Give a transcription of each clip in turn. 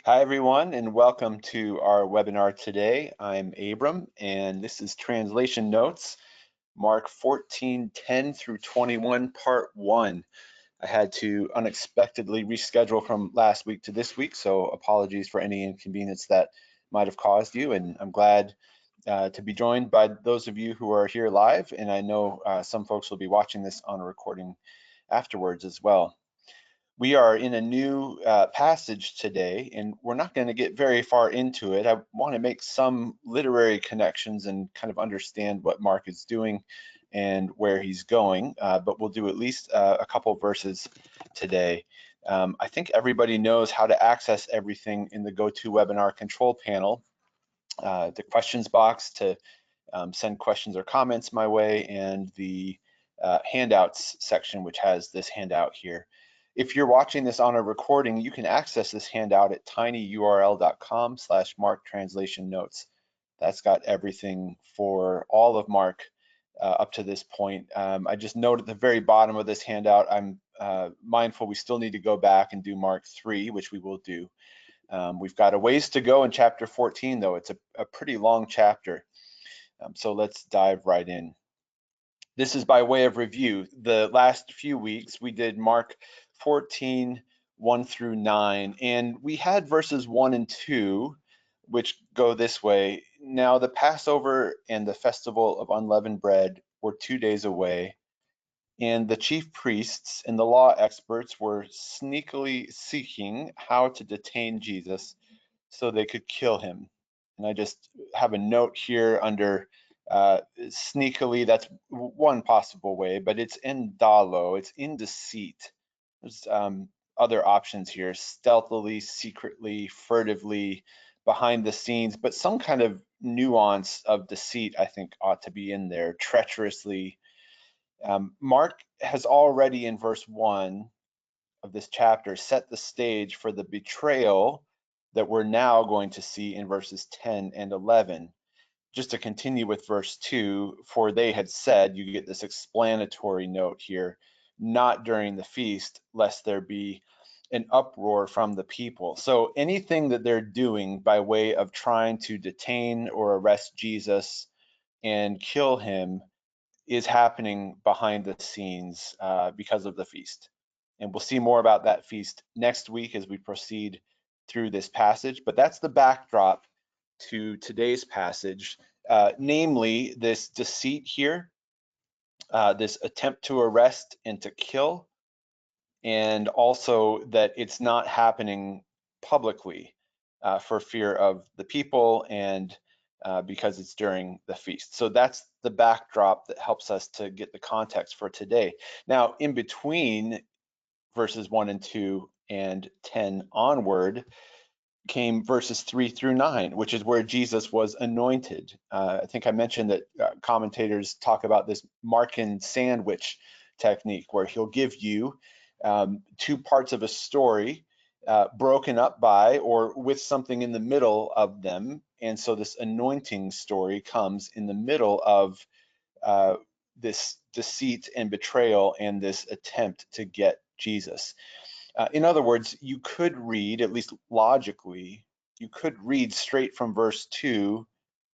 Hi, everyone, and welcome to our webinar today. I'm Abram, and this is Translation Notes, Mark 14:10 through 21, Part 1. I had to unexpectedly reschedule from last week to this week, so apologies for any inconvenience that might have caused you, and I'm glad to be joined by those of you who are here live, and I know some folks will be watching this on a recording afterwards as well. We are in a new passage today, and we're not going to get very far into it. I want to make some literary connections and kind of understand what Mark is doing and where he's going, but we'll do at least a couple verses today. I think everybody knows how to access everything in the GoToWebinar control panel, the questions box to send questions or comments my way, and the handouts section, which has this handout here. If you're watching this on a recording, you can access this handout at tinyurl.com/Mark Translation Notes. That's got everything for all of Mark up to this point. I just note at the very bottom of this handout, I'm mindful we still need to go back and do Mark 3, which we will do. We've got a ways to go in chapter 14, though. It's a pretty long chapter. So let's dive right in. This is by way of review. The last few weeks we did Mark 14, 1 through 9, and we had verses 1 and 2, which go this way. Now the Passover and the festival of unleavened bread were 2 days away, and the chief priests and the law experts were sneakily seeking how to detain Jesus so they could kill him. And I just have a note here under sneakily. That's one possible way, but it's endalo, it's in deceit. There's other options here: stealthily, secretly, furtively, behind the scenes, but some kind of nuance of deceit I think ought to be in there. Treacherously. Mark has already in verse 1 of this chapter set the stage for the betrayal that we're now going to see in verses 10 and 11. Just to continue with verse 2, for they had said, you get this explanatory note here, not during the feast, lest there be an uproar from the people. So anything that they're doing by way of trying to detain or arrest Jesus and kill him is happening behind the scenes because of the feast. And we'll see more about that feast next week as we proceed through this passage. But that's the backdrop to today's passage, namely this deceit here, this attempt to arrest and to kill, and also that it's not happening publicly for fear of the people and because it's during the feast. So that's the backdrop that helps us to get the context for today. Now, in between verses 1 and 2 and 10 onward came verses 3 through 9, which is where Jesus was anointed. I think I mentioned that commentators talk about this Markan sandwich technique, where he'll give you two parts of a story broken up by or with something in the middle of them. And so this anointing story comes in the middle of this deceit and betrayal and this attempt to get Jesus. In other words, you could read, at least logically, you could read straight from verse 2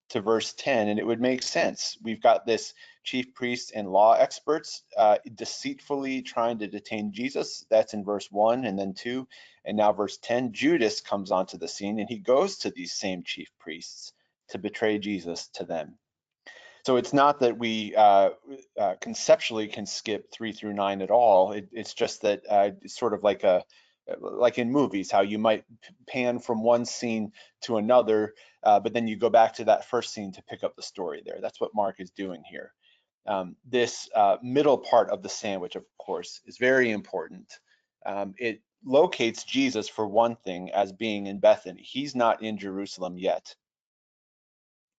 to verse 10, and it would make sense. We've got this chief priests and law experts deceitfully trying to detain Jesus. That's in verse 1 and then 2. And now verse 10, Judas comes onto the scene, and he goes to these same chief priests to betray Jesus to them. So it's not that we conceptually can skip 3 through 9 at all. It's just that it's sort of like in movies, how you might pan from one scene to another, but then you go back to that first scene to pick up the story there. That's what Mark is doing here. This middle part of the sandwich, of course, is very important. It locates Jesus, for one thing, as being in Bethany. He's not in Jerusalem yet.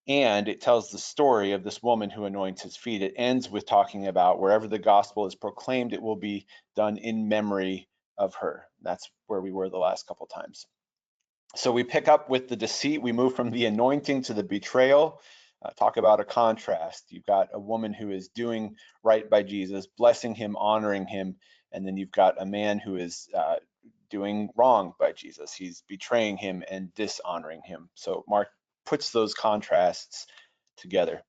And it tells the story of this woman who anoints his feet. It ends with talking about wherever the gospel is proclaimed, it will be done in memory of her. That's where we were the last couple times. So we pick up with the deceit. We move from the anointing to the betrayal. Talk about a contrast. You've got a woman who is doing right by Jesus, blessing him, honoring him, and then you've got a man who is doing wrong by Jesus. He's betraying him and dishonoring him. So Mark puts those contrasts together.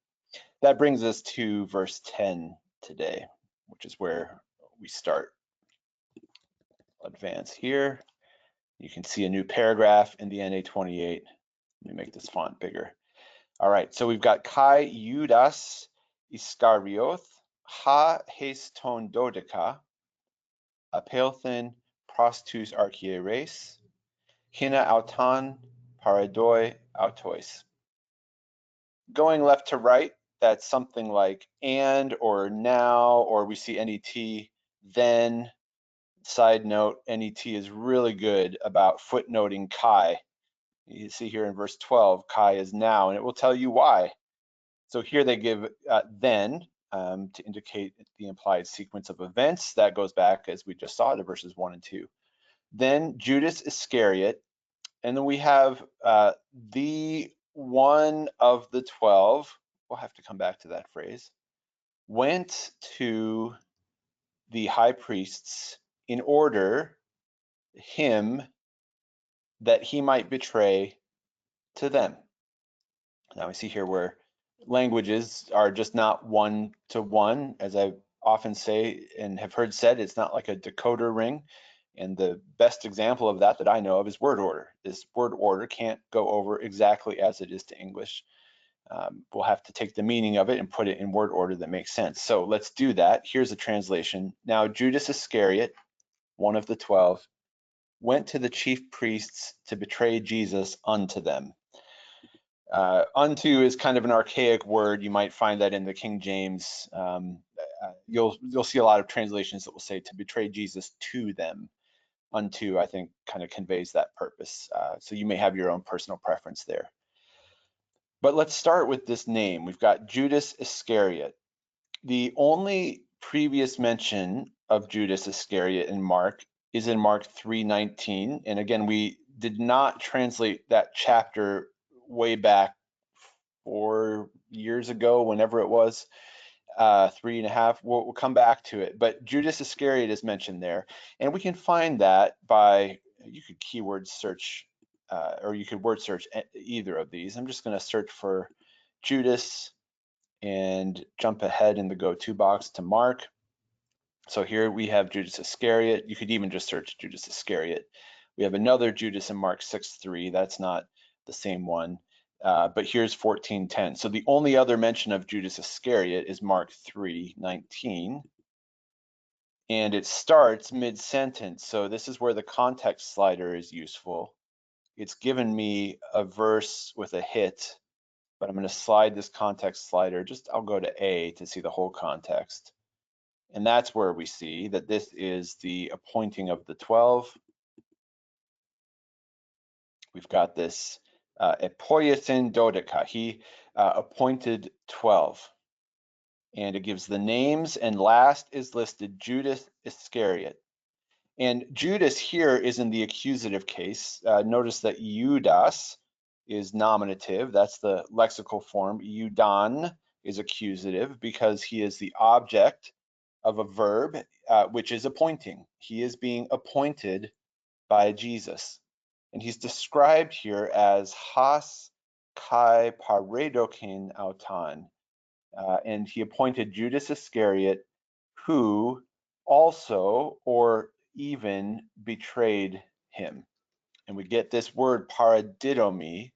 That brings us to verse 10 today, which is where we start. I'll advance here. You can see a new paragraph in the NA28. Let me make this font bigger. All right, so we've got Kai Judas Iskarioth, ha heiston dodeka, apelthen prostus archieres, hina auton paradoi autois. Going left to right, that's something like and or now, or we see NET, then. Side note, NET is really good about footnoting Kai. You see here in verse 12, Kai is now, and it will tell you why. So here they give then to indicate the implied sequence of events. That goes back, as we just saw, to verses 1 and 2. Then Judas Iscariot, and then we have the one of the 12, we'll have to come back to that phrase, went to the high priests in order him that he might betray to them. Now we see here where languages are just not one to one, as I often say and have heard said, it's not like a decoder ring. And the best example of that I know of is word order. This word order can't go over exactly as it is to English. We'll have to take the meaning of it and put it in word order that makes sense. So let's do that. Here's a translation. Now Judas Iscariot, one of the 12, went to the chief priests to betray Jesus unto them. Unto is kind of an archaic word. You might find that in the King James. You'll see a lot of translations that will say to betray Jesus to them. Unto, I think, kind of conveys that purpose. So you may have your own personal preference there. But let's start with this name. We've got Judas Iscariot. The only previous mention of Judas Iscariot in Mark is in Mark 3:19. And again, we did not translate that chapter way back 4 years ago, whenever it was, 3.5. We'll come back to it. But Judas Iscariot is mentioned there. And we can find that by, you could keyword search, or you could word search either of these. I'm just going to search for Judas and jump ahead in the go-to box to Mark. So here we have Judas Iscariot. You could even just search Judas Iscariot. We have another Judas in Mark 6:3. That's not the same one, but here's 14:10. So the only other mention of Judas Iscariot is Mark 3:19, and it starts mid-sentence. So this is where the context slider is useful. It's given me a verse with a hit, but I'm going to slide this context slider. I'll go to A to see the whole context. And that's where we see that this is the appointing of the 12. We've got this epoiasin dodeka. He appointed 12. And it gives the names, and last is listed Judas Iscariot. And Judas here is in the accusative case. Notice that Judas is nominative. That's the lexical form. Judan is accusative because he is the object of a verb, which is appointing. He is being appointed by Jesus. And he's described here as has kai paredokin auton. And he appointed Judas Iscariot, who also or even betrayed him. And we get this word paradidomi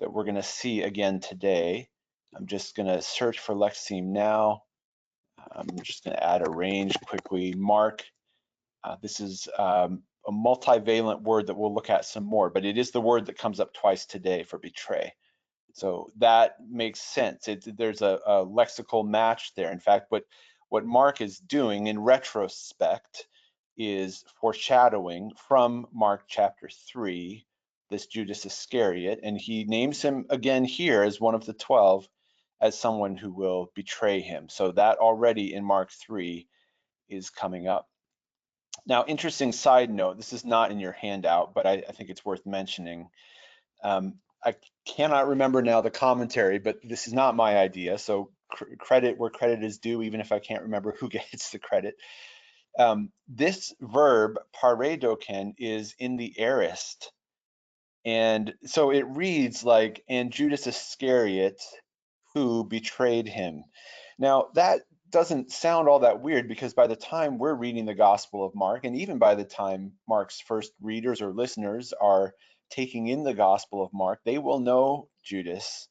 that we're going to see again today. I'm just going to search for lexeme now. I'm just going to add a range quickly. Mark, this is a multivalent word that we'll look at some more, but it is the word that comes up twice today for betray. So that makes sense. There's a lexical match there. In fact, what Mark is doing in retrospect is foreshadowing from Mark chapter 3, this Judas Iscariot, and he names him again here as one of the 12 as someone who will betray him. So that already in Mark 3 is coming up. Now, interesting side note, this is not in your handout, but I think it's worth mentioning. I cannot remember now the commentary, but this is not my idea. So credit where credit is due, even if I can't remember who gets the credit. This verb, pareidoken, is in the aorist. And so it reads like, and Judas Iscariot, who betrayed him. Now, that doesn't sound all that weird, because by the time we're reading the Gospel of Mark, and even by the time Mark's first readers or listeners are taking in the Gospel of Mark, they will know Judas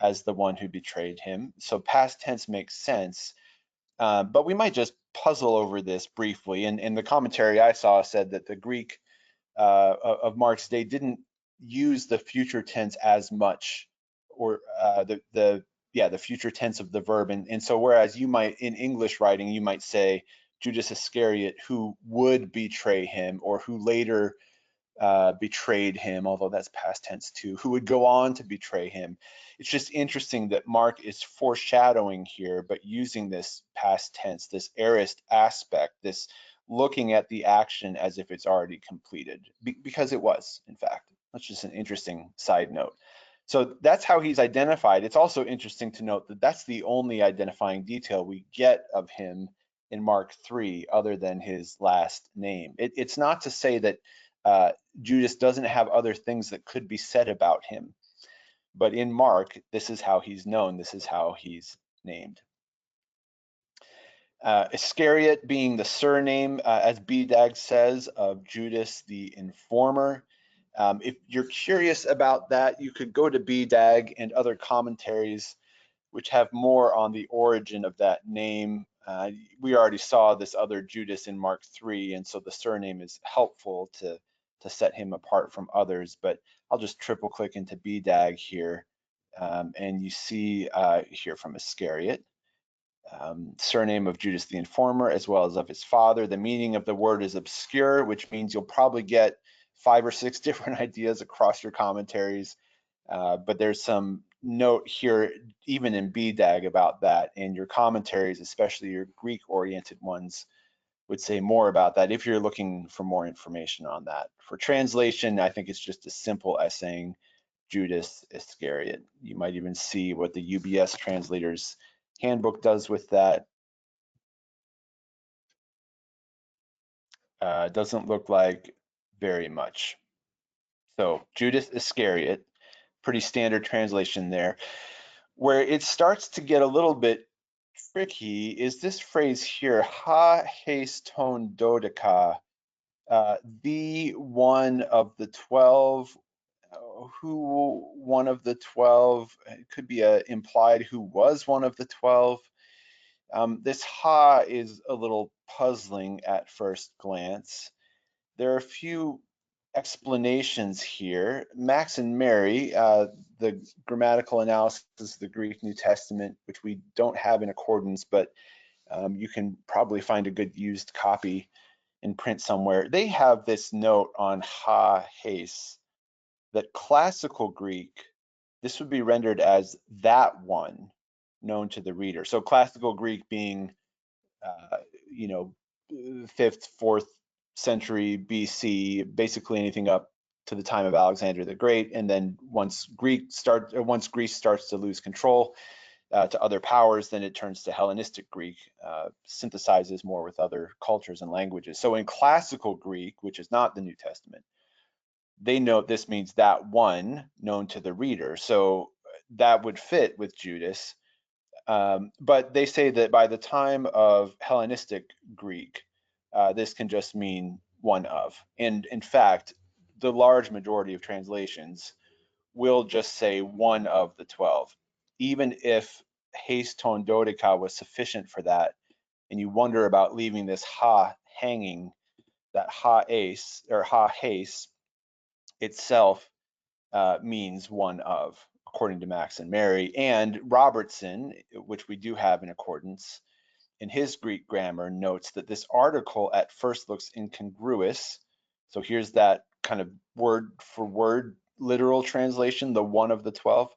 as the one who betrayed him. So past tense makes sense. But we might just puzzle over this briefly. And the commentary I saw said that the Greek of Mark's day didn't use the future tense as much, or the future tense of the verb. And so whereas you might, in English writing, you might say Judas Iscariot, who would betray him, or who later betrayed him, although that's past tense too, who would go on to betray him. It's just interesting that Mark is foreshadowing here, but using this past tense, this aorist aspect, this looking at the action as if it's already completed, because it was, in fact. That's just an interesting side note. So that's how he's identified. It's also interesting to note that that's the only identifying detail we get of him in Mark 3, other than his last name. It's not to say that Judas doesn't have other things that could be said about him, but in Mark, this is how he's known, this is how he's named. Iscariot being the surname, as BDAG says, of Judas the informer. If you're curious about that, you could go to BDAG and other commentaries which have more on the origin of that name. We already saw this other Judas in Mark 3, and so the surname is helpful to set him apart from others. But I'll just triple click into BDAG here, and you see here from Iscariot. Surname of Judas the informer, as well as of his father. The meaning of the word is obscure, which means you'll probably get 5 or 6 different ideas across your commentaries. But there's some note here, even in BDAG, about that, and your commentaries, especially your Greek-oriented ones, would say more about that if you're looking for more information on that. For translation, I think it's just as simple as saying Judas Iscariot. You might even see what the UBS Translators Handbook does with that. Doesn't look like very much. So Judas Iscariot, pretty standard translation there. Where it starts to get a little bit tricky is this phrase here, ha heis ton dodeka, the one of the 12. Who one of the 12? It could be implied who was one of the 12. This ha is a little puzzling at first glance. There are a few explanations here. Max and Mary, the grammatical analysis of the Greek New Testament, which we don't have in accordance, but you can probably find a good used copy in print somewhere. They have this note on ha heis, that classical Greek, this would be rendered as that one known to the reader. So classical Greek being, you know, 5th, 4th century BC, basically anything up to the time of Alexander the Great. And then once Greece starts to lose control to other powers, then it turns to Hellenistic Greek, synthesizes more with other cultures and languages. So in classical Greek, which is not the New Testament, they note this means that one known to the reader. So that would fit with Judas. But they say that by the time of Hellenistic Greek, this can just mean one of. And in fact, the large majority of translations will just say one of the 12. Even if heis ton dodeka was sufficient for that, and you wonder about leaving this ha hanging, that ha eis or ha heis itself means one of, according to Max and Mary. And Robertson, which we do have in accordance, in his Greek grammar notes that this article at first looks incongruous. So here's that kind of word for word literal translation, the one of the 12,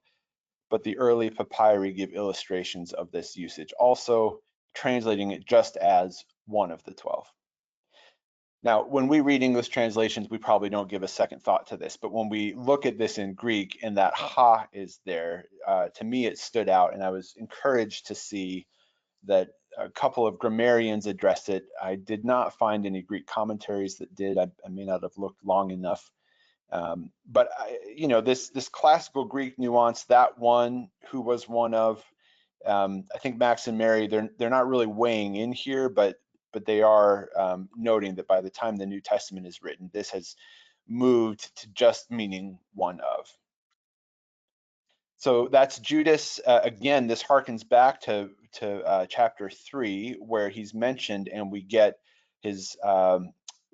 but the early papyri give illustrations of this usage, also translating it just as one of the 12. Now, when we read English translations, we probably don't give a second thought to this, but when we look at this in Greek and that ha is there, to me it stood out, and I was encouraged to see that a couple of grammarians address it. I did not find any Greek commentaries that did. I may not have looked long enough. But this classical Greek nuance, that one, who was one of, I think Max and Mary, they're not really weighing in here, but they are noting that by the time the New Testament is written, this has moved to just meaning one of. So that's Judas. Again, this harkens back to chapter 3, where he's mentioned, and we get his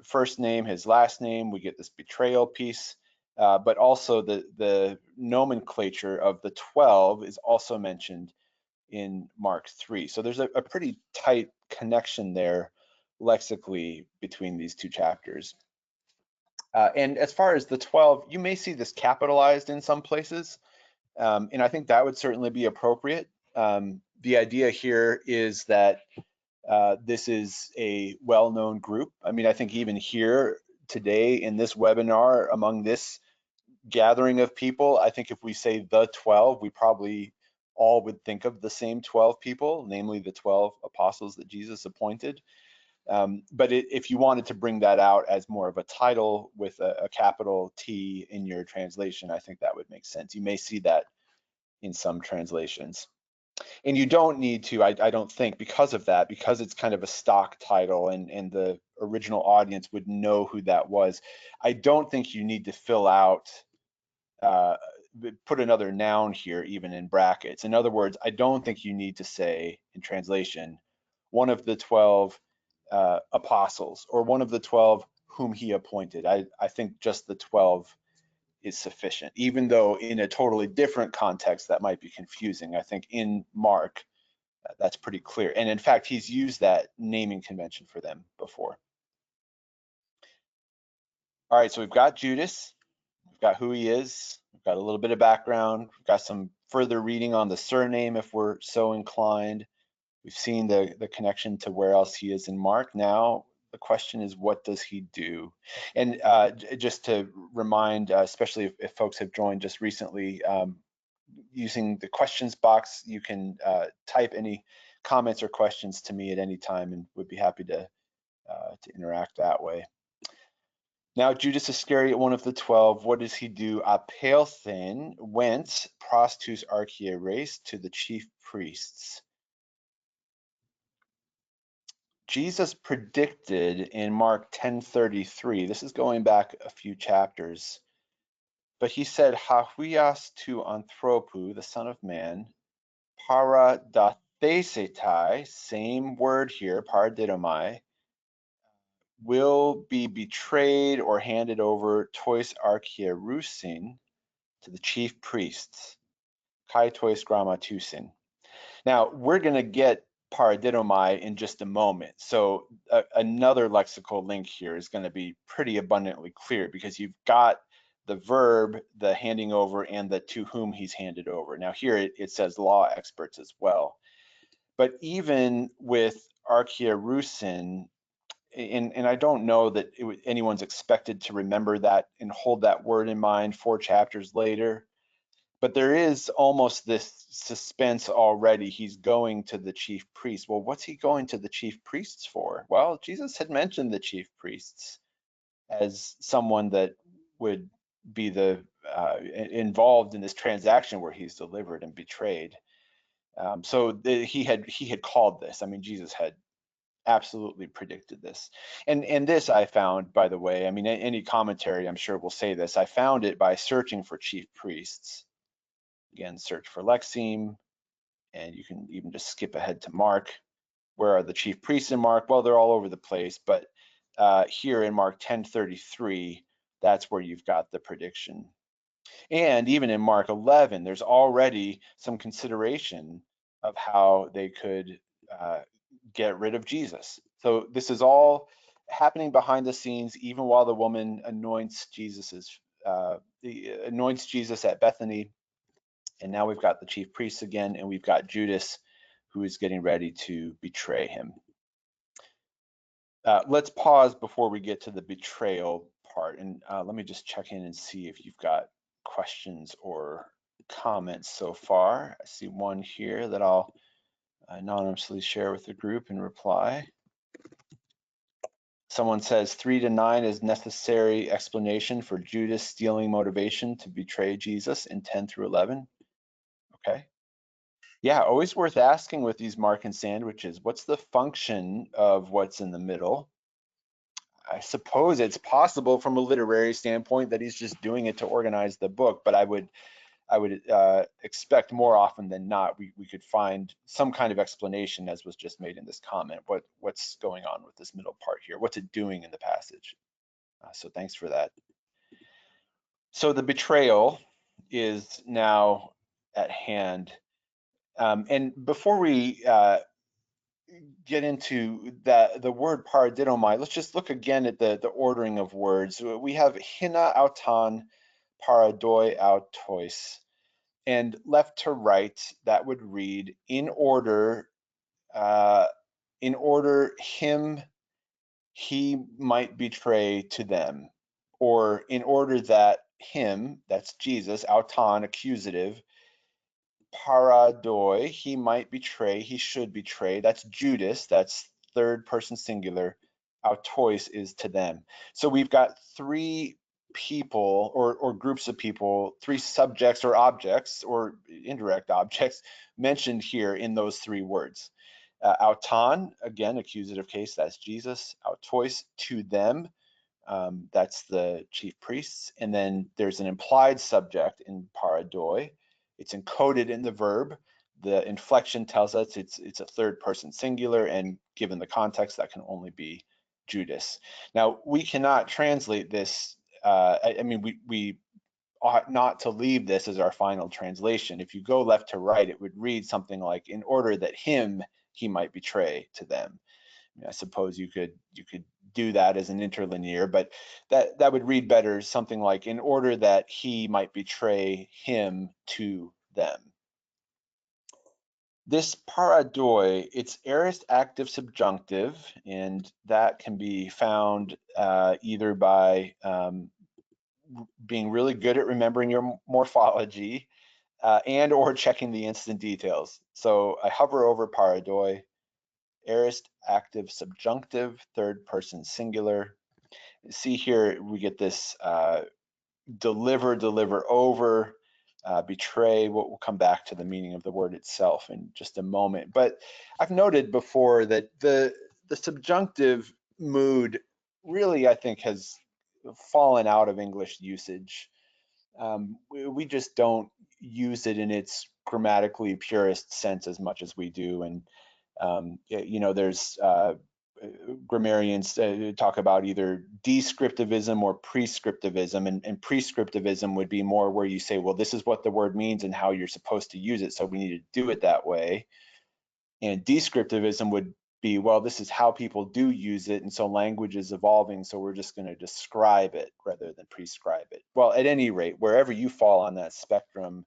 first name, his last name. We get this betrayal piece, but also the nomenclature of the 12 is also mentioned in Mark 3. So there's a pretty tight connection there lexically between these two chapters. And as far as the 12, you may see this capitalized in some places. And I think that would certainly be appropriate. The idea here is that this is a well-known group. I mean, I think even here today in this webinar, among this gathering of people, I think if we say the 12, we probably all would think of the same 12 people, namely the 12 apostles that Jesus appointed. But if you wanted to bring that out as more of a title with a capital T in your translation, I think that would make sense. You may see that in some translations. And you don't need to, I don't think, because of that, because it's kind of a stock title and the original audience would know who that was. I don't think you need to fill out, put another noun here, even in brackets. In other words, I don't think you need to say in translation, one of the 12 apostles, or one of the 12 whom he appointed. I think just the 12 is sufficient, even though in a totally different context that might be confusing. I think in Mark, that's pretty clear. And in fact, he's used that naming convention for them before. All right, so we've got Judas, we've got who he is, we've got a little bit of background, we've got some further reading on the surname if we're so inclined. We've seen the connection to where else he is in Mark. Now, the question is, what does he do? And just to remind, especially if folks have joined just recently, using the questions box, you can type any comments or questions to me at any time, and would be happy to interact that way. Now, Judas Iscariot, one of the 12, what does he do? Apelthen went prostus archieres to the chief priests. Jesus predicted in Mark 10:33, this is going back a few chapters, but he said, Hahuias to anthropu, the Son of Man, paradathesetai, same word here, paradidomai, will be betrayed or handed over tois archierusin to the chief priests, kai tois grammatusin. Now, we're going to get paradidomai in just a moment. So another lexical link here is going to be pretty abundantly clear, because you've got the verb, the handing over, and the to whom he's handed over. Now here it says law experts as well. But even with archierusin, and I don't know that anyone's expected to remember that and hold that word in mind 4 chapters later, but there is almost this suspense already. He's going to the chief priests. Well, what's he going to the chief priests for? Well, Jesus had mentioned the chief priests as someone that would be involved in this transaction where he's delivered and betrayed. So he had called this. I mean, Jesus had absolutely predicted this. And this I found, by the way, I mean, any commentary I'm sure will say this. I found it by searching for chief priests. Again, search for Lexeme, and you can even just skip ahead to Mark. Where are the chief priests in Mark? Well, they're all over the place, but here in Mark 10:33, that's where you've got the prediction. And even in Mark 11, there's already some consideration of how they could get rid of Jesus. So this is all happening behind the scenes, even while the woman anoints Jesus at Bethany. And now we've got the chief priests again, and we've got Judas, who is getting ready to betray him. Let's pause before we get to the betrayal part, and let me just check in and see if you've got questions or comments so far. I see one here that I'll anonymously share with the group and reply. Someone says 3 to 9 is necessary explanation for Judas stealing motivation to betray Jesus in 10 through 11. Okay. Yeah, always worth asking with these Markan sandwiches. What's the function of what's in the middle? I suppose it's possible from a literary standpoint that he's just doing it to organize the book, but I would expect more often than not we could find some kind of explanation, as was just made in this comment. What's going on with this middle part here? What's it doing in the passage? So thanks for that. So the betrayal is now at hand. And before we get into the word paradidomai, let's just look again at the ordering of words. We have hina auton paradoi autois. And left to right, that would read in order him, he might betray to them, or in order that him, that's Jesus, auton, accusative, paradoi, he might betray, he should betray, that's Judas, that's third person singular, autois is to them. So we've got three people or groups of people, three subjects or objects or indirect objects mentioned here in those three words. Auton, again, accusative case, that's Jesus. Autois, to them, that's the chief priests. And then there's an implied subject in paradoi. It's encoded in the verb. The inflection tells us it's a third person singular, and given the context, that can only be Judas. Now, we cannot translate this. I mean, we ought not to leave this as our final translation. If you go left to right, it would read something like, in order that him, he might betray to them. I suppose you could do that as an interlinear, but that would read better, something like, in order that he might betray him to them. This paradoi, it's aorist active subjunctive, and that can be found either by being really good at remembering your morphology and or checking the instant details. So I hover over paradoi, aorist active subjunctive, third person singular. See here, we get this deliver over, betray. We'll come back to the meaning of the word itself in just a moment. But I've noted before that the subjunctive mood really, I think, has fallen out of English usage. We just don't use it in its grammatically purest sense as much as we do. And you know, there's grammarians talk about either descriptivism or prescriptivism, and prescriptivism would be more where you say, well, this is what the word means and how you're supposed to use it, so we need to do it that way. And descriptivism would be, well, this is how people do use it, and so language is evolving, so we're just going to describe it rather than prescribe it. Well, at any rate, wherever you fall on that spectrum,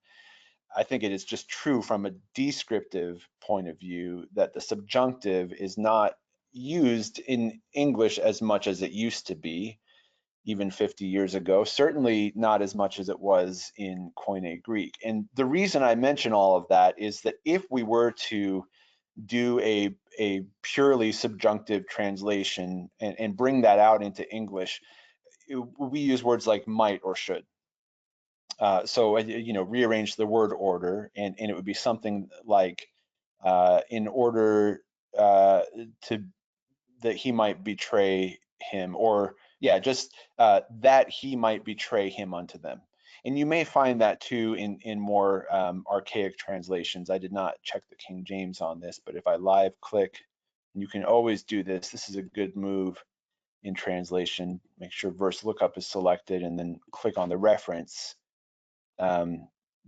I think it is just true from a descriptive point of view that the subjunctive is not used in English as much as it used to be, even 50 years ago, certainly not as much as it was in Koine Greek. And the reason I mention all of that is that if we were to do a purely subjunctive translation and bring that out into English, we use words like might or should. So, you know, rearrange the word order, and it would be something like, in order to that he might betray him, or yeah, just that he might betray him unto them. And you may find that too in more archaic translations. I did not check the King James on this, but if I live click, and you can always do this, this is a good move in translation. Make sure verse lookup is selected, and then click on the reference.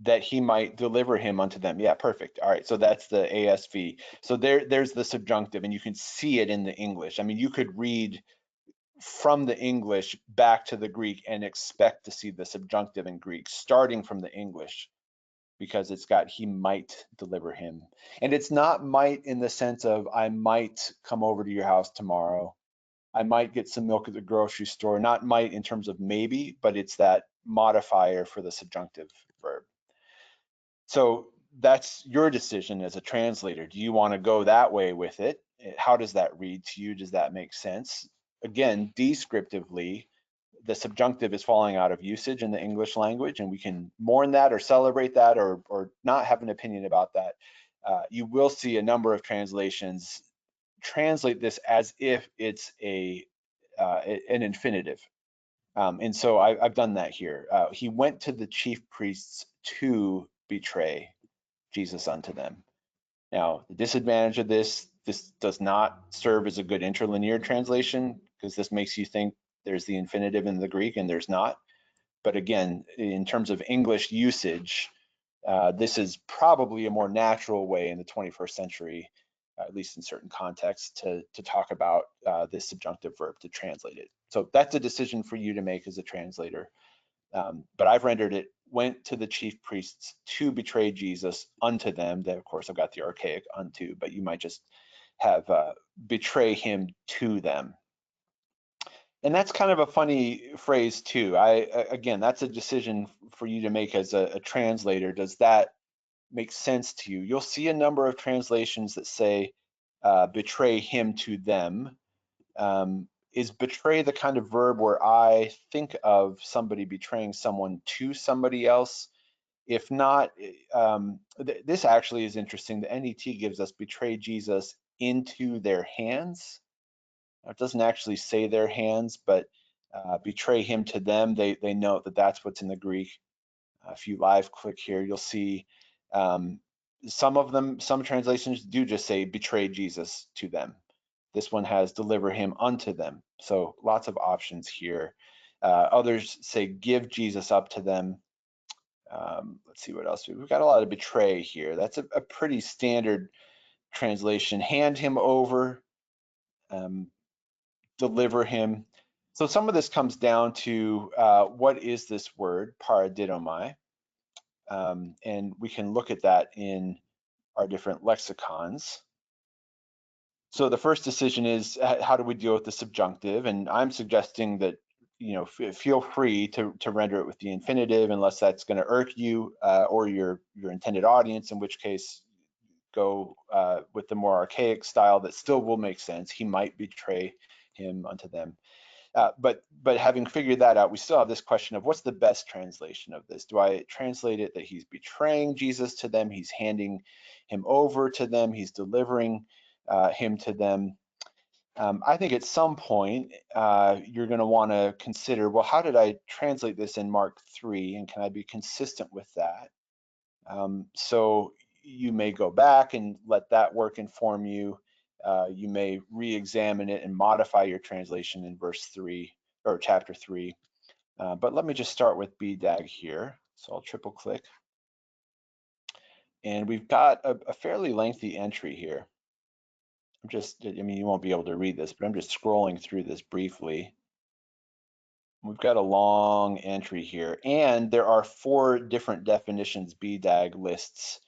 That he might deliver him unto them. Yeah, perfect. All right, so that's the ASV. So there's the subjunctive, and you can see it in the English. I mean, you could read from the English back to the Greek and expect to see the subjunctive in Greek, starting from the English, because it's got he might deliver him. And it's not might in the sense of I might come over to your house tomorrow. I might get some milk at the grocery store. Not might in terms of maybe, but it's that modifier for the subjunctive verb. So that's your decision as a translator. Do you want to go that way with it? How does that read to you? Does that make sense? Again, descriptively, the subjunctive is falling out of usage in the English language, and we can mourn that or celebrate that or not have an opinion about that. You will see a number of translations translate this as if it's an infinitive. And so I've done that here. He went to the chief priests to betray Jesus unto them. Now, the disadvantage of this does not serve as a good interlinear translation, because this makes you think there's the infinitive in the Greek and there's not. But again, in terms of English usage, this is probably a more natural way in the 21st century, at least in certain contexts, to talk about this subjunctive verb, to translate it. So that's a decision for you to make as a translator. But I've rendered it, went to the chief priests to betray Jesus unto them. Then, of course, I've got the archaic unto, but you might just have betray him to them. And that's kind of a funny phrase too. Again, that's a decision for you to make as a translator. Does that make sense to you? You'll see a number of translations that say betray him to them. Is betray the kind of verb where I think of somebody betraying someone to somebody else? If not, this actually is interesting. The NET gives us betray Jesus into their hands. Now, it doesn't actually say their hands, but betray him to them. They note that that's what's in the Greek. If you live click here, you'll see some translations do just say betray Jesus to them. This one has deliver him unto them. So lots of options here. Others say give Jesus up to them. Let's see what else. We've got a lot of betray here. That's a pretty standard translation. Hand him over, deliver him. So some of this comes down to what is this word, paradidomai? And we can look at that in our different lexicons. So the first decision is, how do we deal with the subjunctive? And I'm suggesting that, you know, feel free to render it with the infinitive, unless that's going to irk you or your intended audience, in which case go with the more archaic style that still will make sense. He might betray him unto them. But having figured that out, we still have this question of what's the best translation of this? Do I translate it that he's betraying Jesus to them, he's handing him over to them, he's delivering him to them? I think at some point you're going to want to consider, well, how did I translate this in Mark 3, and can I be consistent with that? So you may go back and let that work inform you. You may re-examine it and modify your translation in verse 3 or chapter 3. But let me just start with BDAG here. So I'll triple click. And we've got a fairly lengthy entry here. I mean, you won't be able to read this, but I'm just scrolling through this briefly. We've got a long entry here, and there are 4 different definitions BDAG lists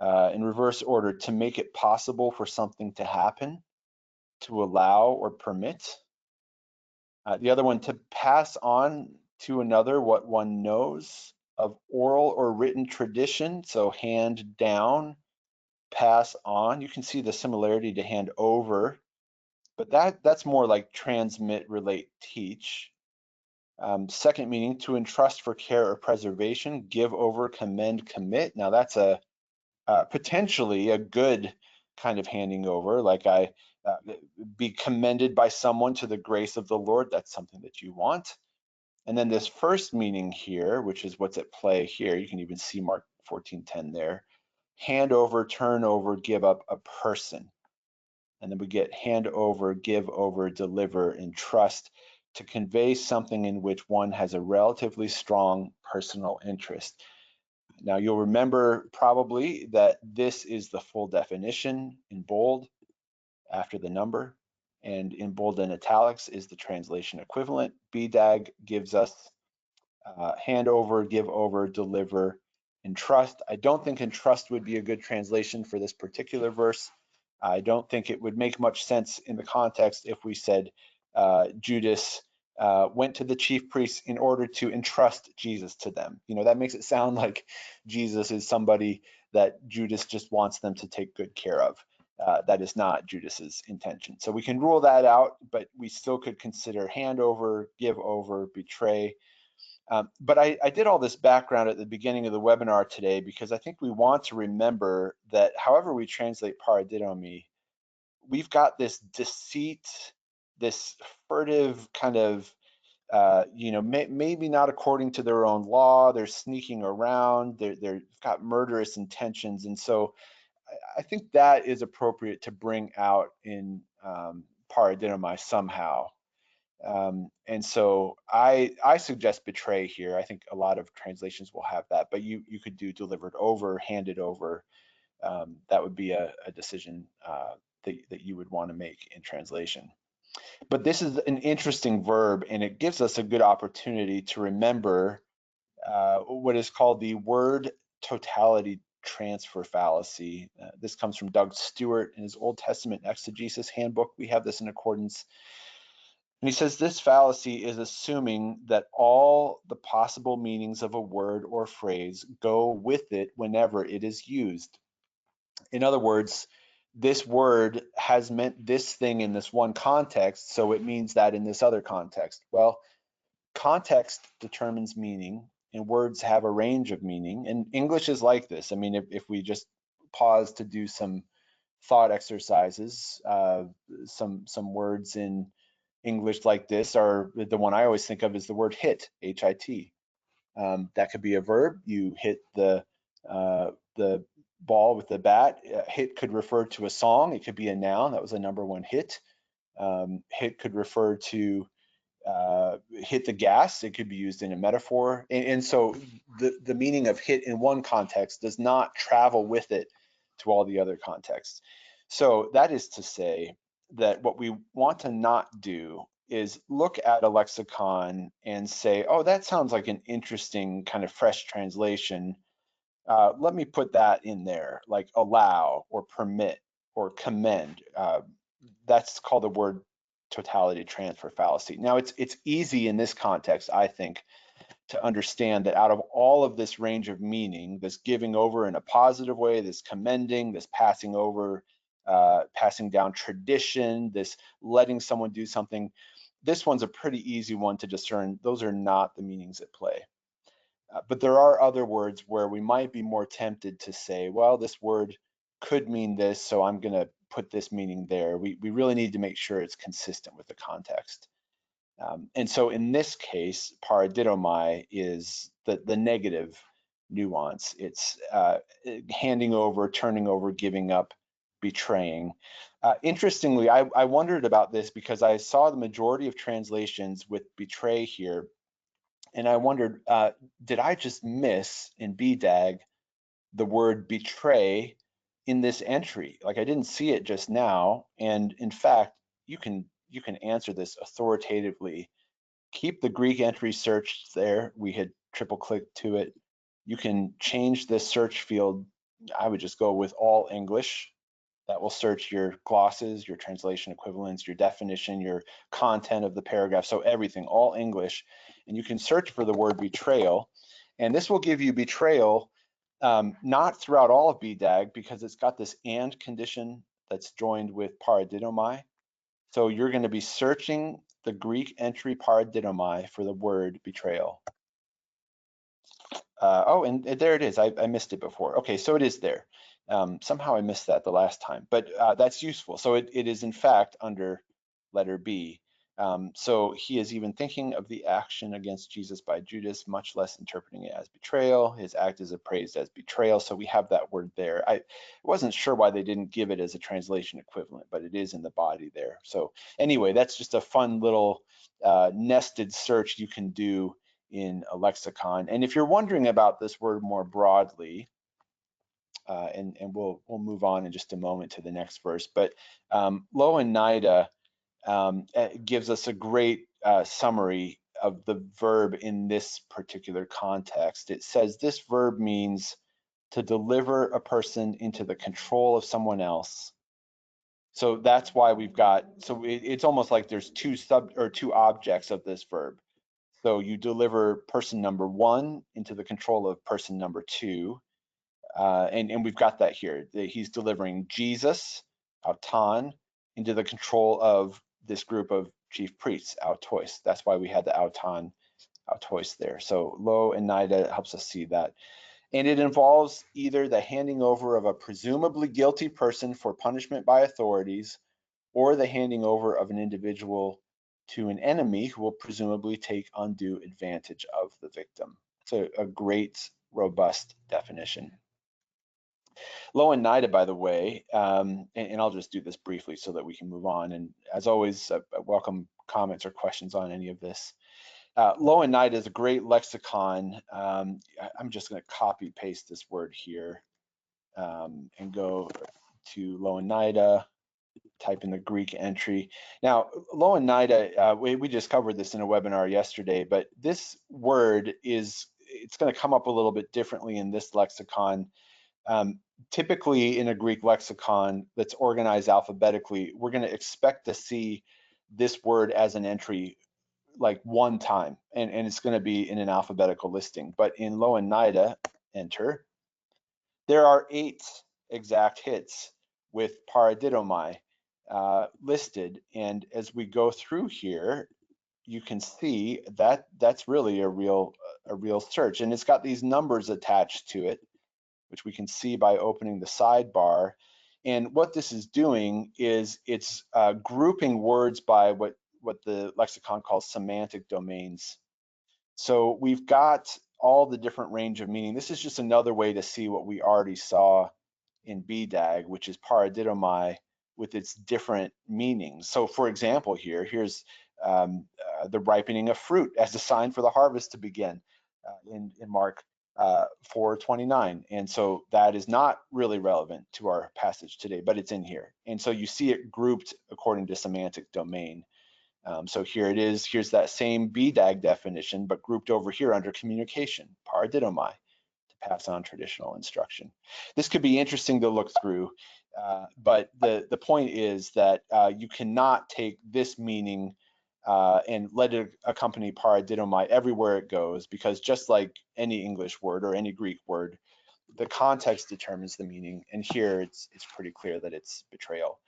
in reverse order to make it possible for something to happen, to allow or permit. The other one, to pass on to another what one knows of oral or written tradition, so hand down, pass on. You can see the similarity to hand over, but that's more like transmit, relate, teach. Second meaning, to entrust for care or preservation, give over, commend, commit. Now that's a potentially a good kind of handing over, like I be commended by someone to the grace of the Lord. That's something that you want. And then this first meaning here, which is what's at play here, you can even see Mark 14:10 there. Hand over, turn over, give up a person. And then we get hand over, give over, deliver, entrust, to convey something in which one has a relatively strong personal interest. Now you'll remember probably that this is the full definition in bold after the number, and in bold and italics is the translation equivalent. BDAG gives us hand over, give over, deliver, entrust. I don't think entrust would be a good translation for this particular verse. I don't think it would make much sense in the context if we said Judas went to the chief priests in order to entrust Jesus to them. You know, that makes it sound like Jesus is somebody that Judas just wants them to take good care of. That is not Judas's intention. So we can rule that out, but we still could consider hand over, give over, betray. But I did all this background at the beginning of the webinar today because I think we want to remember that however we translate paradidomi, we've got this deceit, this furtive kind of, maybe not according to their own law, they're sneaking around, they've got murderous intentions. And so I think that is appropriate to bring out in paradidomi somehow. And so I suggest betray here. I think a lot of translations will have that, but you could do delivered over, handed over. That would be a decision that you would want to make in translation. But this is an interesting verb, and it gives us a good opportunity to remember what is called the word totality transfer fallacy. This comes from Doug Stewart in his Old Testament Exegesis Handbook. We have this in accordance. And he says this fallacy is assuming that all the possible meanings of a word or phrase go with it whenever it is used. In other words, this word has meant this thing in this one context, so it means that in this other context. Well, context determines meaning, and words have a range of meaning, and English is like this. I mean, if we just pause to do some thought exercises, some words in English like this are, the one I always think of is the word hit, H-I-T. That could be a verb. You hit the ball with the bat. Hit could refer to a song. It could be a noun. That was a #1 hit. Hit could refer to hit the gas. It could be used in a metaphor. And so the meaning of hit in one context does not travel with it to all the other contexts. So that is to say that what we want to not do is look at a lexicon and say, oh, that sounds like an interesting kind of fresh translation. Let me put that in there, like allow or permit or commend. That's called the word totality transfer fallacy. Now, it's easy in this context, I think, to understand that out of all of this range of meaning, this giving over in a positive way, this commending, this passing over, passing down tradition, this letting someone do something, this one's a pretty easy one to discern. Those are not the meanings at play. But there are other words where we might be more tempted to say, well, this word could mean this, so I'm going to put this meaning there. We really need to make sure it's consistent with the context. And so in this case, paradidomai is the negative nuance. It's handing over, turning over, giving up, betraying. Interestingly, I wondered about this because I saw the majority of translations with betray here, and I wondered, did I just miss in BDAG the word betray in this entry? Like I didn't see it just now, and in fact, you can answer this authoritatively. Keep the Greek entry searched there. We had triple clicked to it. You can change this search field. I would just go with all English. That will search your glosses, your translation equivalents, your definition, your content of the paragraph. So everything, all English. And you can search for the word betrayal. And this will give you betrayal, not throughout all of BDAG because it's got this and condition that's joined with paradidomai. So you're going to be searching the Greek entry paradidomai for the word betrayal. Oh, and there it is. I missed it before. Okay, so it is there. Somehow I missed that the last time, but that's useful. So it is in fact under letter B. So he is even thinking of the action against Jesus by Judas, much less interpreting it as betrayal. His act is appraised as betrayal. So we have that word there. I wasn't sure why they didn't give it as a translation equivalent, but it is in the body there. So anyway, that's just a fun little nested search you can do in a lexicon. And if you're wondering about this word more broadly, and we'll move on in just a moment to the next verse, but Louw-Nida gives us a great summary of the verb in this particular context. It says this verb means to deliver a person into the control of someone else. So that's why we've got, so it's almost like there's two objects of this verb. So you deliver person number 1 into the control of person number 2. And we've got that here. He's delivering Jesus, auton, into the control of this group of chief priests, autois. That's why we had the auton, autois there. So lo and nida helps us see that. And it involves either the handing over of a presumably guilty person for punishment by authorities, or the handing over of an individual to an enemy who will presumably take undue advantage of the victim. It's a great, robust definition. Lo and nida, by the way, and I'll just do this briefly so that we can move on. And as always, I welcome comments or questions on any of this. Lo and nida is a great lexicon. I'm just going to copy paste this word here and go to lo and nida, type in the Greek entry. Now, lo and nida, we just covered this in a webinar yesterday, but this word it's going to come up a little bit differently in this lexicon. Typically in a Greek lexicon that's organized alphabetically, we're going to expect to see this word as an entry like one time, and it's going to be in an alphabetical listing. But in lo and nida, enter, there are 8 exact hits with paradidomai listed. And as we go through here, you can see that that's really a real search, and it's got these numbers attached to it, which we can see by opening the sidebar. And what this is doing is it's grouping words by what the lexicon calls semantic domains. So we've got all the different range of meaning. This is just another way to see what we already saw in BDAG, which is paradidomai with its different meanings. So for example, here's the ripening of fruit as a sign for the harvest to begin in Mark 4:29. And so that is not really relevant to our passage today, but it's in here. And so you see it grouped according to semantic domain. So here it is, here's that same BDAG definition, but grouped over here under communication, paradidomai, to pass on traditional instruction. This could be interesting to look through, but the point is that you cannot take this meaning and let it accompany paradidomai everywhere it goes, because just like any English word or any Greek word, the context determines the meaning, and here it's pretty clear that it's betrayal.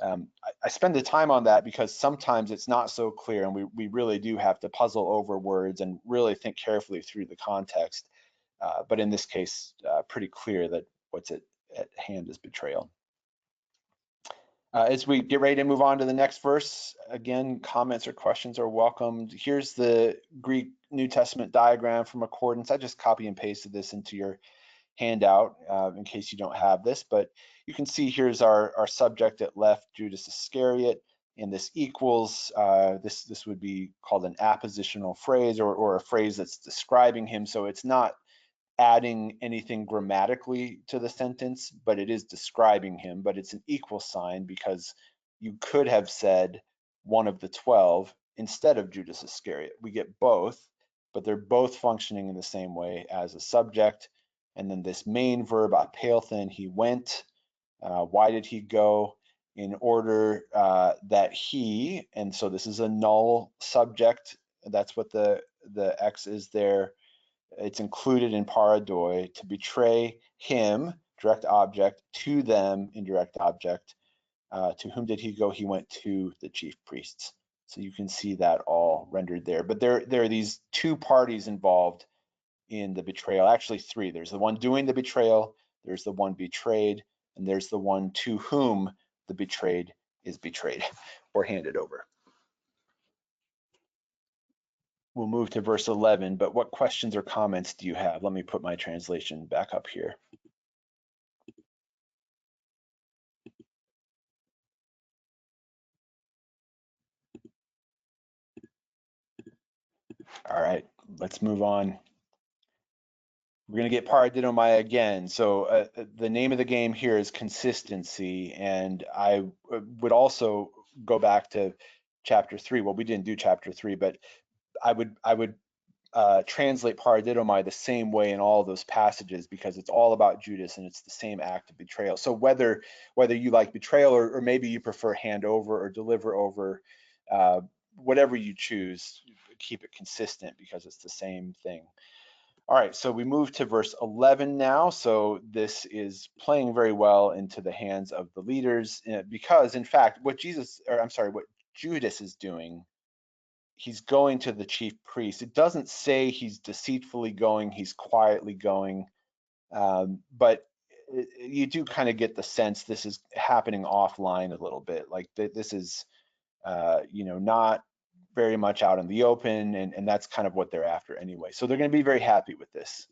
I spend the time on that because sometimes it's not so clear, and we really do have to puzzle over words and really think carefully through the context. But in this case, pretty clear that what's at hand is betrayal. As we get ready to move on to the next verse, again, comments or questions are welcomed. Here's the Greek New Testament diagram from Accordance. I just copy and pasted this into your handout in case you don't have this, but you can see here's our subject at left, Judas Iscariot, and this equals, this would be called an appositional phrase, or a phrase that's describing him. So it's not adding anything grammatically to the sentence, but it is describing him, but it's an equal sign because you could have said one of the 12 instead of Judas Iscariot. We get both, but they're both functioning in the same way as a subject. And then this main verb, apelthen, he went. Why did he go? In order that he, and so this is a null subject. That's what the X is there. It's included in paradoi, to betray him, direct object, to them, indirect object. To whom did he go? He went to the chief priests. So you can see that all rendered there. But there are these 2 parties involved in the betrayal, actually 3. There's the one doing the betrayal, there's the one betrayed, and there's the one to whom the betrayed is betrayed or handed over. We'll move to verse 11, but what questions or comments do you have? Let me put my translation back up here. All right, let's move on. We're going to get paradidomai again. So the name of the game here is consistency, and I would also go back to chapter 3. Well, we didn't do chapter 3, but I would translate paradidomai the same way in all of those passages, because it's all about Judas and it's the same act of betrayal. So whether you like betrayal or maybe you prefer hand over or deliver over, whatever you choose, keep it consistent because it's the same thing. All right, so we move to verse 11 now. So this is playing very well into the hands of the leaders because, in fact, what Judas is doing, he's going to the chief priest. It doesn't say he's deceitfully going, he's quietly going, but you do kind of get the sense this is happening offline a little bit. Like this is, not very much out in the open, and that's kind of what they're after anyway. So they're going to be very happy with this.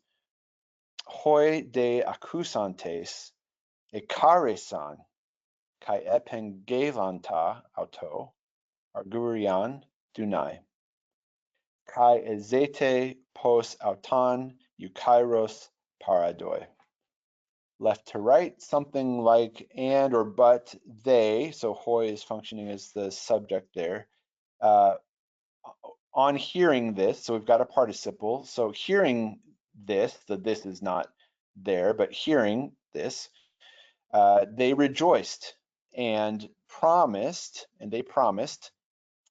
Hoi de accusantes ekaresan kai epengelanta auto argurian dunai kai ezete pos auton eukairos paradoi. Left to right, something like and or but they, so hoi is functioning as the subject there. On hearing this, so we've got a participle. So hearing this, the this is not there, but hearing this, they rejoiced and they promised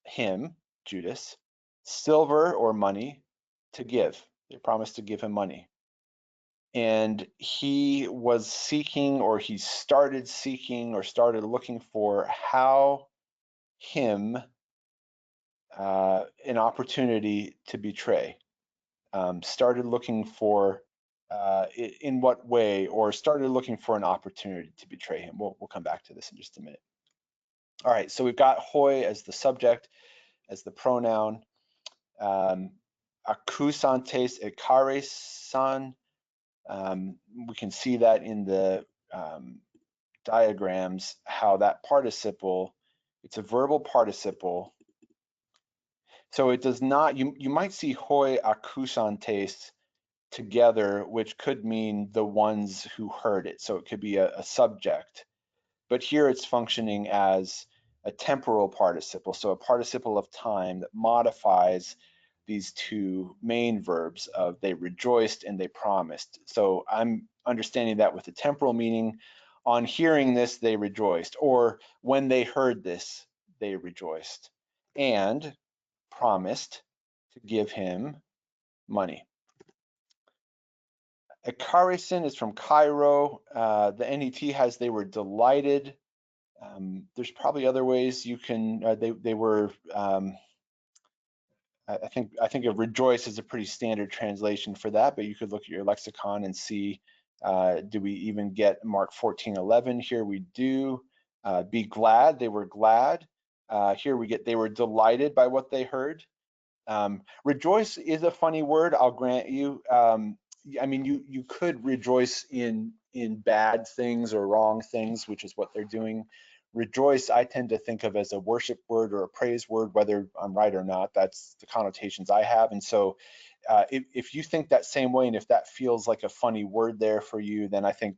him, Judas, silver or money to give. They promised to give him money. And he was seeking, or he started seeking, or started looking for how him an opportunity to betray. Started looking for in what way, or started looking for an opportunity to betray him. We'll come back to this in just a minute. All right, so we've got hoi as the subject, as the pronoun. Accusantes ekaresan. We can see that in the diagrams, how that participle, it's a verbal participle. So it does not, you might see hoi accusantes together, which could mean the ones who heard it. So it could be a subject. But here it's functioning as a temporal participle, so a participle of time that modifies these two main verbs of they rejoiced and they promised. So I'm understanding that with the temporal meaning, on hearing this, they rejoiced, or when they heard this, they rejoiced, and promised to give him money. Ekarisin is from Cairo. The NET has they were delighted. There's probably other ways you can. They were. I think of rejoice is a pretty standard translation for that, but you could look at your lexicon and see. Do we even get Mark 14:11 here? We do. Be glad. They were glad. Here we get they were delighted by what they heard. Rejoice is a funny word, I'll grant you. I mean, you could rejoice in bad things or wrong things, which is what they're doing. Rejoice, I tend to think of as a worship word or a praise word, whether I'm right or not. That's the connotations I have. And so if you think that same way, and if that feels like a funny word there for you, then I think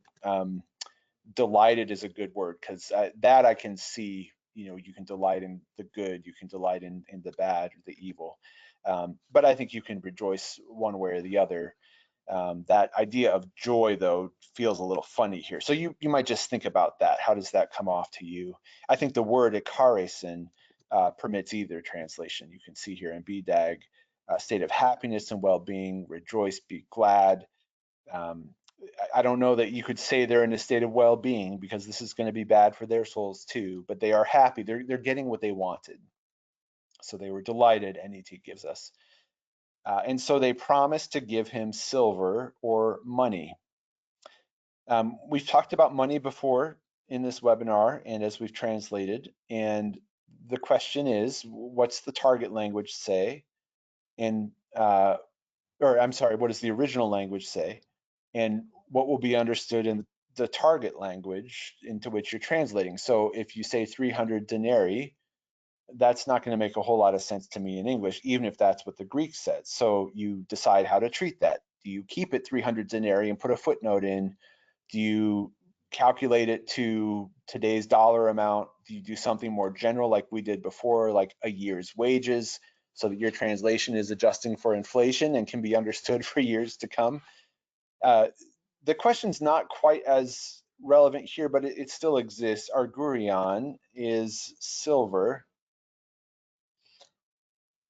delighted is a good word, because that I can see, you can delight in the good, you can delight in the bad or the evil. But I think you can rejoice one way or the other. That idea of joy, though, feels a little funny here. So you might just think about that. How does that come off to you? I think the word ekaresin permits either translation. You can see here in BDAG, state of happiness and well-being, rejoice, be glad. I don't know that you could say they're in a state of well-being, because this is going to be bad for their souls too, but they are happy. They're getting what they wanted. So they were delighted, NET gives us. And so they promised to give him silver or money. We've talked about money before in this webinar and as we've translated. And the question is, what's the target language say? And, or I'm sorry, what does the original language say? And what will be understood in the target language into which you're translating? So if you say 300 denarii, that's not going to make a whole lot of sense to me in English, even if that's what the Greek says. So you decide how to treat that. Do you keep it 300 denarii and put a footnote in? Do you calculate it to today's dollar amount? Do you do something more general like we did before, like a year's wages, so that your translation is adjusting for inflation and can be understood for years to come? The question's not quite as relevant here, but it still exists. Argurion is silver.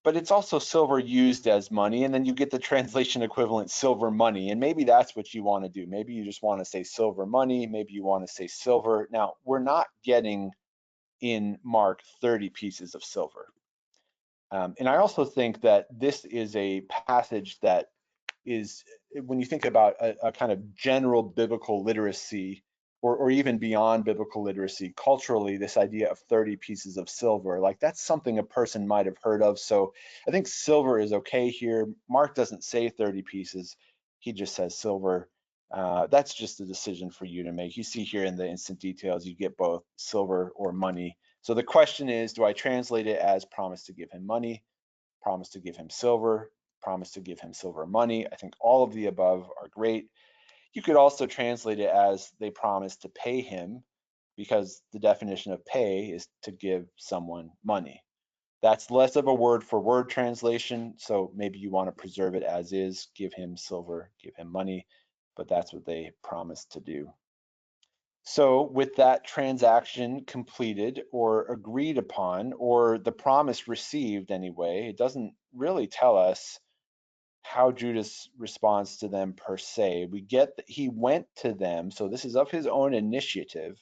but it's also silver used as money, and then you get the translation equivalent silver money, and maybe that's what you want to do. Maybe you just want to say silver money, maybe you want to say silver. Now, we're not getting in Mark 30 pieces of silver. And I also think that this is a passage that is, when you think about a kind of general biblical literacy, or even beyond biblical literacy, culturally, this idea of 30 pieces of silver, like that's something a person might have heard of. So I think silver is okay here. Mark doesn't say 30 pieces, he just says silver. That's just a decision for you to make. You see here in the instant details, you get both silver or money. So the question is, do I translate it as promise to give him money, promise to give him silver, promise to give him silver money? I think all of the above are great. You could also translate it as they promise to pay him, because the definition of pay is to give someone money. That's less of a word for word translation, so maybe you want to preserve it as is, give him silver, give him money, but that's what they promise to do. So with that transaction completed or agreed upon, or the promise received anyway, it doesn't really tell us how Judas responds to them per se. We get that he went to them, so this is of his own initiative.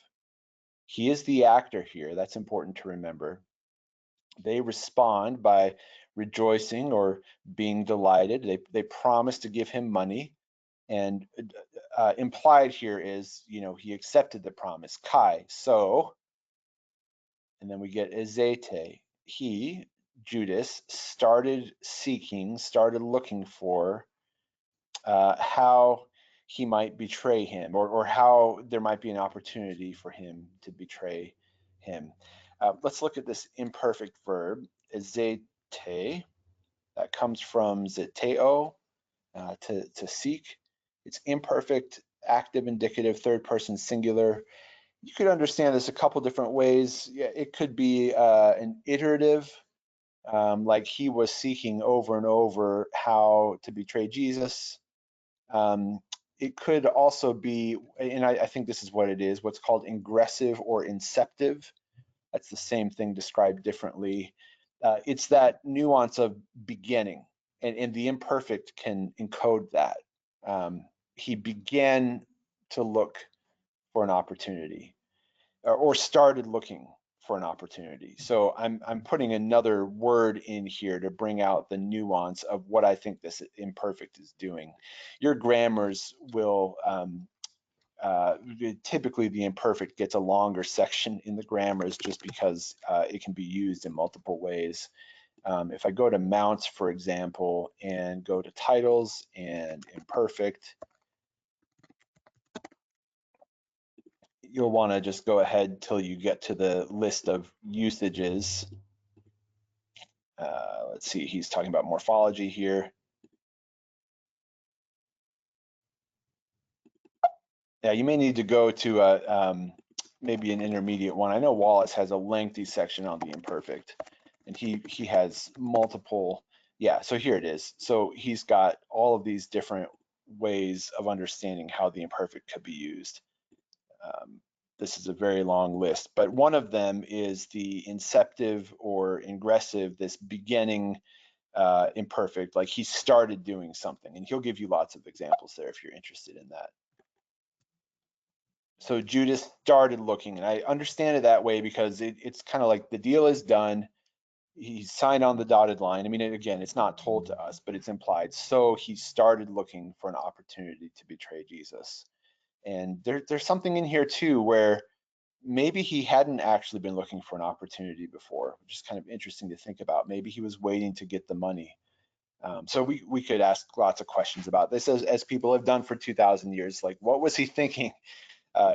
He is the actor here, that's important to remember. They respond by rejoicing or being delighted. They promise to give him money, and implied here is, he accepted the promise, kai, so, and then we get ezete. He, Judas, started seeking, started looking for how he might betray him, or how there might be an opportunity for him to betray him. Let's look at this imperfect verb, ezete. That comes from zeteo, to seek. It's imperfect, active, indicative, third person singular. You could understand this a couple different ways. Yeah, it could be an iterative, like he was seeking over and over how to betray Jesus. It could also be, and I think this is what it is, what's called ingressive or inceptive. That's the same thing described differently. It's that nuance of beginning, and the imperfect can encode that. He began to look for an opportunity, or started looking for an opportunity. So I'm putting another word in here to bring out the nuance of what I think this imperfect is doing. Your grammars will, typically the imperfect gets a longer section in the grammars, just because it can be used in multiple ways. If I go to mounts, for example, and go to titles and imperfect, you'll want to just go ahead till you get to the list of usages. Let's see, he's talking about morphology here. Yeah, you may need to go to maybe an intermediate one. I know Wallace has a lengthy section on the imperfect, and he has multiple. Yeah, so here it is. So he's got all of these different ways of understanding how the imperfect could be used. This is a very long list, but one of them is the inceptive or ingressive, this beginning imperfect, like he started doing something, and he'll give you lots of examples there if you're interested in that. So Judas started looking, and I understand it that way because it's kind of like the deal is done. He signed on the dotted line. I mean, again, it's not told to us, but it's implied. So he started looking for an opportunity to betray Jesus. And there's something in here too where maybe he hadn't actually been looking for an opportunity before, which is kind of interesting to think about. Maybe he was waiting to get the money. So we could ask lots of questions about this, as people have done for 2,000 years. Like, what was he thinking,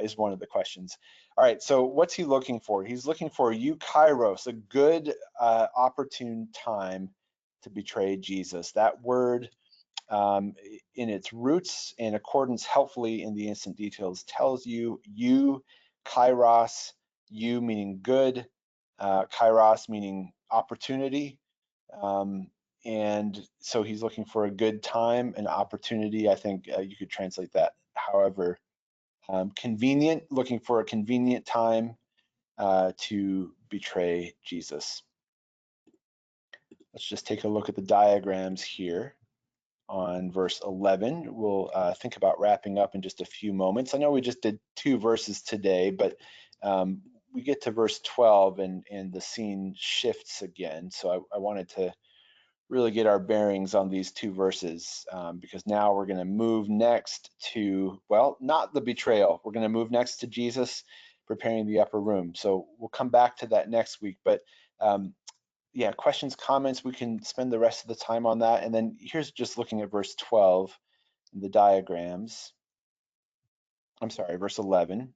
is one of the questions. All right, so what's he looking for? He's looking for eukairos, a good, opportune time to betray Jesus. That word, in its roots and accordance helpfully in the instant details, tells you kairos, meaning good, kairos meaning opportunity. And so he's looking for a good time, an opportunity. I think you could translate that however. Convenient, looking for a convenient time to betray Jesus. Let's just take a look at the diagrams here on verse 11. We'll think about wrapping up in just a few moments. I know we just did 2 verses today, but we get to verse 12 and the scene shifts again. So I wanted to really get our bearings on these 2 verses because now we're going to move next to, well, not the betrayal. We're going to move next to Jesus preparing the upper room. So we'll come back to that next week. But yeah, questions, comments, we can spend the rest of the time on that. And then here's just looking at verse 12, the diagrams. I'm sorry, verse 11.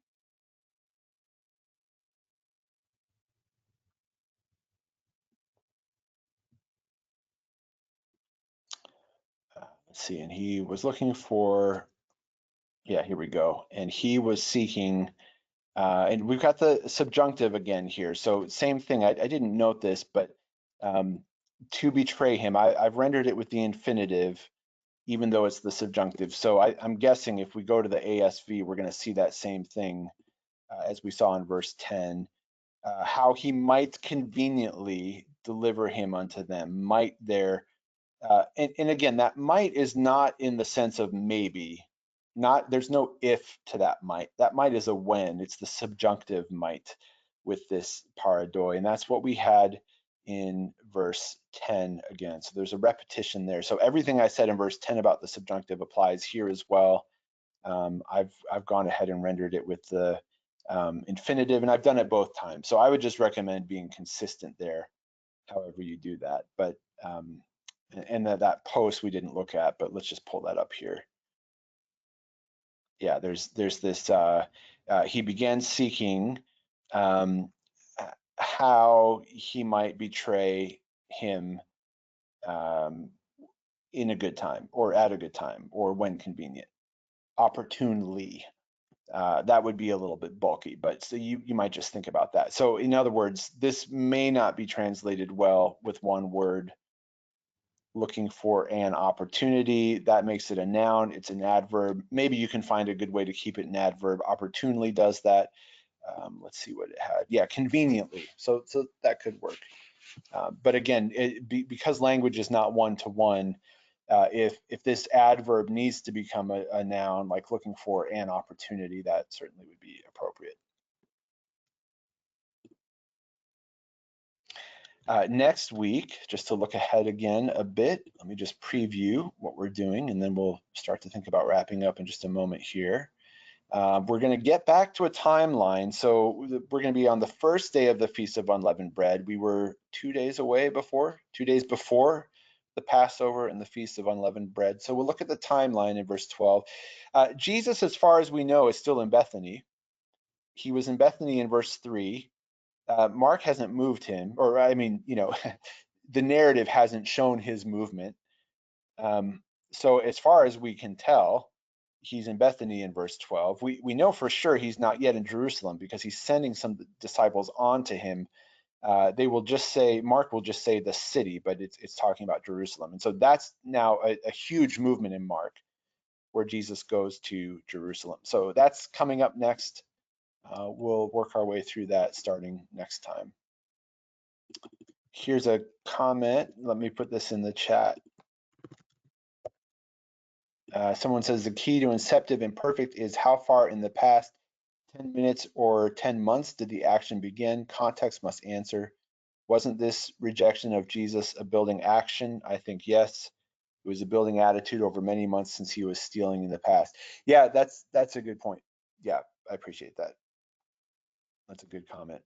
Let's see, and he was looking for, yeah, here we go. And he was seeking, and we've got the subjunctive again here. So same thing, I didn't note this, but to betray him, I've rendered it with the infinitive, even though it's the subjunctive. So I'm guessing if we go to the ASV, we're going to see that same thing as we saw in verse 10, how he might conveniently deliver him unto them. Might there, and again, that might is not in the sense of maybe. Not, there's no if to that might. That might is a when. It's the subjunctive might with this paradoi, and that's what we had in verse 10 again. So there's a repetition there. So everything I said in verse 10 about the subjunctive applies here as well. I've gone ahead and rendered it with the infinitive, and I've done it both times. So I would just recommend being consistent there, however you do that. But and that post we didn't look at, but let's just pull that up here. Yeah, there's this, he began seeking how he might betray him in a good time, or at a good time, or when convenient, opportunely. That would be a little bit bulky, but so you might just think about that. So in other words, this may not be translated well with one word. Looking for an opportunity, that makes it a noun. It's an adverb. Maybe you can find a good way to keep it an adverb. Opportunely does that. Let's see what it had. Yeah, conveniently. So that could work. But again, because language is not one-to-one, if this adverb needs to become a noun, like looking for an opportunity, that certainly would be appropriate. Next week, just to look ahead again a bit, let me just preview what we're doing, and then we'll start to think about wrapping up in just a moment here. We're going to get back to a timeline. So we're going to be on the first day of the Feast of Unleavened Bread. We were 2 days before the Passover and the Feast of Unleavened Bread. So we'll look at the timeline in verse 12. Jesus, as far as we know, is still in Bethany. He was in Bethany in verse 3. Mark hasn't moved him, or I mean, the narrative hasn't shown his movement. So as far as we can tell, he's in Bethany in verse 12. We know for sure he's not yet in Jerusalem because he's sending some disciples on to him. They will just say, Mark will just say the city, but it's talking about Jerusalem. And so that's now a huge movement in Mark where Jesus goes to Jerusalem. So that's coming up next. We'll work our way through that starting next time. Here's a comment. Let me put this in the chat. Someone says the key to inceptive imperfect is how far in the past 10 minutes or 10 months did the action begin? Context must answer. Wasn't this rejection of Jesus a building action? I think yes. It was a building attitude over many months since he was stealing in the past. Yeah, that's a good point. Yeah, I appreciate that. That's a good comment.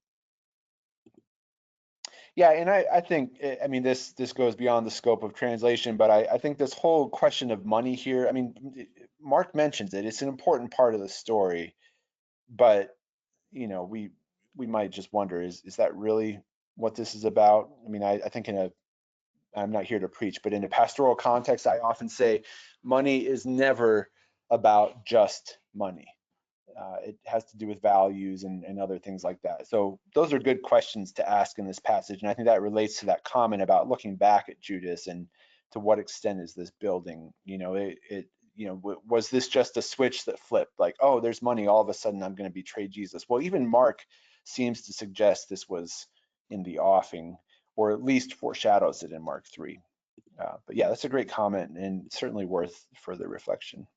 Yeah, and I think, I mean, this goes beyond the scope of translation, but I think this whole question of money here, I mean, Mark mentions it. It's an important part of the story, but we might just wonder, is that really what this is about? I mean, I think I'm not here to preach, but in a pastoral context, I often say money is never about just money. It has to do with values and other things like that. So those are good questions to ask in this passage. And I think that relates to that comment about looking back at Judas and to what extent is this building, was this just a switch that flipped? Like, oh, there's money, all of a sudden I'm going to betray Jesus. Well, even Mark seems to suggest this was in the offing. or at least foreshadows it in Mark 3. But yeah, that's a great comment and certainly worth further reflection.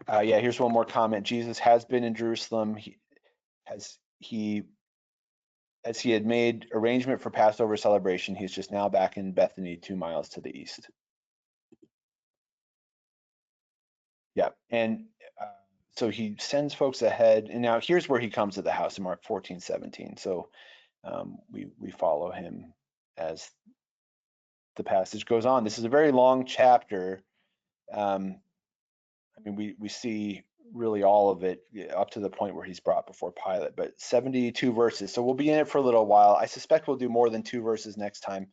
Yeah, here's one more comment. Jesus has been in Jerusalem. As he had made arrangement for Passover celebration, he's just now back in Bethany, 2 miles to the east. Yeah, and so he sends folks ahead, and now here's where he comes to the house in Mark 14:17. So we follow him as the passage goes on. This is a very long chapter. I mean, we see really all of it up to the point where he's brought before Pilate, but 72 verses. So we'll be in it for a little while. I suspect we'll do more than 2 verses next time.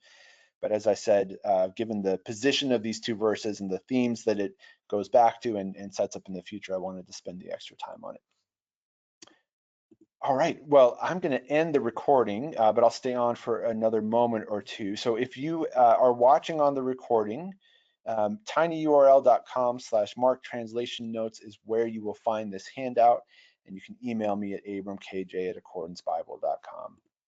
But as I said, given the position of these 2 verses and the themes that it goes back to and sets up in the future, I wanted to spend the extra time on it. All right, well, I'm going to end the recording, but I'll stay on for another moment or two. So if you are watching on the recording, tinyurl.com/Mark Translation Notes is where you will find this handout, and you can email me at abramkj@accordancebible.com.